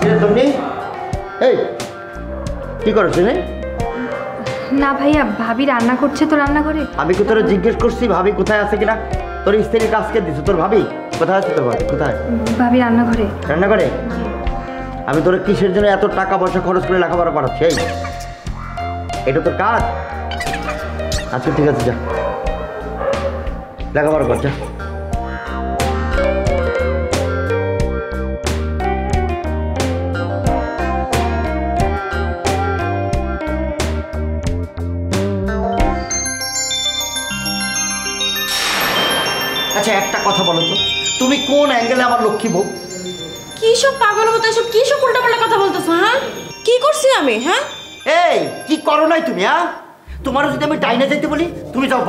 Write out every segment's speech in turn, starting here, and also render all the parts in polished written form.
কিসের তুমি? এই কি করছো? না ভাইয়া, ভাবি রান্না করছে তো রান্নাঘরে। আমি কি তোরা জিজ্ঞেস করছি ভাবি কোথায় আছে কিনা? তোর স্ত্রী কাজকে দিছো, তোর ভাবি কোথায় আছে? তোর ভাবি কোথায়? ভাবি রান্নাঘরে। রান্নাঘরে? আমি তোর কিসের জন্য এত টাকা পয়সা খরচ করে লেখাপড়া করাচ্ছি? এটা তোর কাজ? আচ্ছা ঠিক আছে, যা লেখাপড়া কর, যা। আচ্ছা একটা কথা বলো তো, তুমি কোন অ্যাঙ্গেলে আমার লক্ষ্মী বউ? কি সব পাগলের মতো এসব কি সব উল্টাপাল্টা কথা বলতেছো? হ্যাঁ কি করছি আমি? হ্যাঁ এই কি করো নাই তুমি? হ্যাঁ তোমারও যদি আমি ডাইনে যাইতে বলি তুমি যাও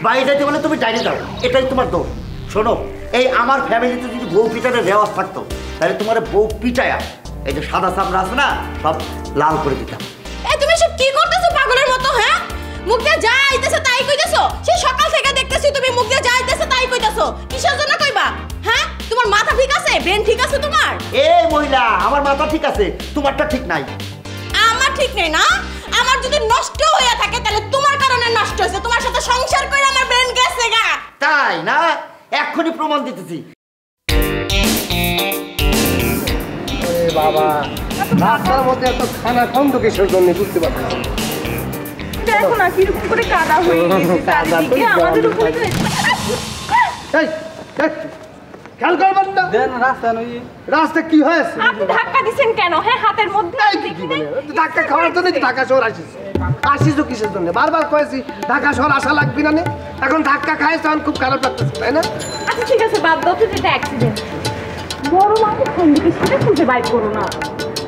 বাইরে যাইতে বলে তুমি ডাইনে যাও, এটাই তোমার দোষ। শোনো, এই আমার ফ্যামিলিতে যদি বউ পিটানোর রেওয়াজ থাকতো তাহলে তোমার বউ পিটায়া এই যে সাদা চামড়া আছে না সব লাল করে দিতাম। এই তুমি সব কি করতেছো পাগলের মতো? হ্যাঁ মুখ দিয়ে যা আইতেছে তাই কইতেছো? সেই সকাল থেকে দেখতেছি তুমি মুখ দিয়ে যা আইতেছে তাই কইতেছো। কিসের জন্য কইবা? হ্যাঁ তোমার মাথা ঠিক আছে? ব্রেন ঠিক আছে তোমার? এই মহিলা, আমার মাথা ঠিক আছে, তোমারটা ঠিক নাই। আমার ঠিক নেই না? আমার যদি নষ্ট হয়ে থাকে তাহলে তোমার কারণে নষ্ট হয়েছে। তোমার সাথে সংসার করে আমার ব্রেন গেছে গা। তাই না? এক্ষুনি প্রমাণ দিতেছি। বাবা রাস্তার মধ্যে এত খানা খন্দ কিসের জন্য বুঝতে পারছি। দেখো না কিরকম করে কাদা হয়ে গেছে চারিদিকে, আমাদের উপরে। এই খেয়াল করবেন না? রাস্তা কি হয়েছে? আপনি ধাক্কা দিছেন কেন? হ্যাঁ হাতের মধ্যে ধাক্কা খাওয়ার জন্য ঢাকা শহর আসিস তো কিসের জন্য? বারবার কয়েছি ঢাকা শহর আসা লাগবে না। এখন ধাক্কা খাইছ তখন খুব খারাপ লাগতেছে, তাই না? আচ্ছা ঠিক আছে, বাদ দাও তো, যেটা অ্যাক্সিডেন্ট। বড় মাকে ফোন দিকে সেটা খুঁজে বাইর করো না।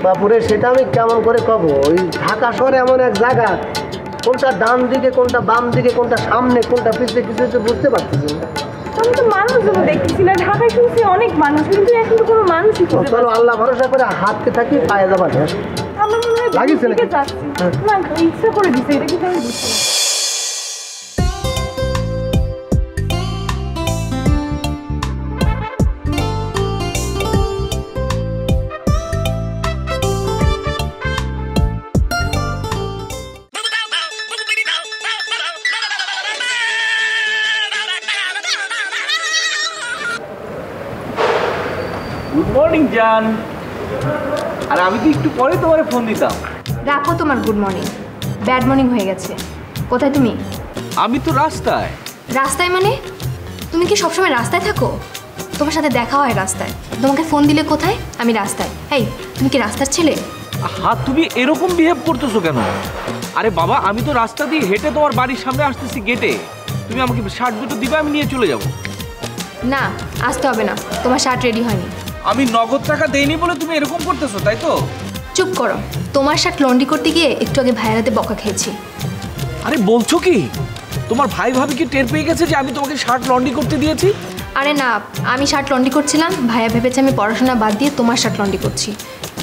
বাপুরে সেটা আমি কেমন করে কব? ওই ঢাকা শহরে এমন এক জায়গা, কোনটা ডান দিকে কোনটা বাম দিকে কোনটা সামনে কোনটা পিছনে কিছু বুঝতে পারতেছি না। আমি তো মানুষজন দেখতেছি না, ঢাকায় শুনছি অনেক মানুষ, কিন্তু এখন তো কোনো মানুষই খুঁজে চলো আল্লাহ ভরসা করে হাঁটতে থাকি, পায়ে যাবার। আমার মনে হয় লাগিয়েছে নাকি? যাচ্ছি না, ইচ্ছা করে দিছে, এটা কিন্তু আমি বুঝছি না। গুড মর্নিং জান। আর আমি তো একটু পরে তোমারে ফোন দিতাম। রাখো তোমার গুড মর্নিং, ব্যাড মর্নিং হয়ে গেছে। কোথায় তুমি? আমি তো রাস্তায়। রাস্তায় মানে? তুমি কি সবসময় রাস্তায় থাকো? তোমার সাথে দেখা হয় রাস্তায়, তোমাকে ফোন দিলে কোথায়? আমি রাস্তায়। এই তুমি কি রাস্তার ছেলে? হ্যাঁ, তুমি এরকম বিহেভ করতেছো কেন? আরে বাবা, আমি তো রাস্তা দিয়ে হেঁটে তোমার বাড়ির সামনে আসতেছি গেটে। তুমি আমাকে শার্ট দুটো দিবে, আমি নিয়ে চলে যাব। না, আসতে হবে না, তোমার শার্ট রেডি হয়নি। আমি নগদ টাকা দেইনি বলে তুমি এরকম করতেছো, তাই তো? চুপ করো, তোমার শার্ট লন্ড্রি করতে গিয়ে একটু আগে ভাইয়ের হাতে বকা খেয়েছি। আরে বলছো কি? তোমার ভাই ভাবি কি টের পেয়ে গেছে যে আমি তোমাকে শার্ট লন্ড্রি করতে দিয়েছি? আরে না, আমি শার্ট লন্ড্রি করছিলাম, ভাইয়া ভেবেছে আমি পড়াশোনা বাদ দিয়ে তোমার শার্ট লন্ড্রি করছি।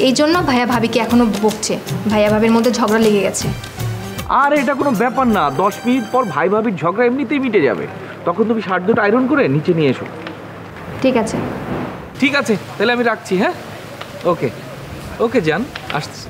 এই জন্য ভাইয়া ভাবিকে এখনো বকছে, ভাইয়া ভাবির মধ্যে ঝগড়া লেগে গেছে। আর এটা কোনো ব্যাপার না, 10 মিনিট পর ভাই ভাবির ঝগড়া এমনিতেই মিটে যাবে। তখন তুমি শার্ট দুটো আয়রন করে নিচে নিয়ে এসো। ঠিক আছে। ঠিক আছে, তাহলে আমি রাখছি। হ্যাঁ, ওকে ওকে জান, আসছি।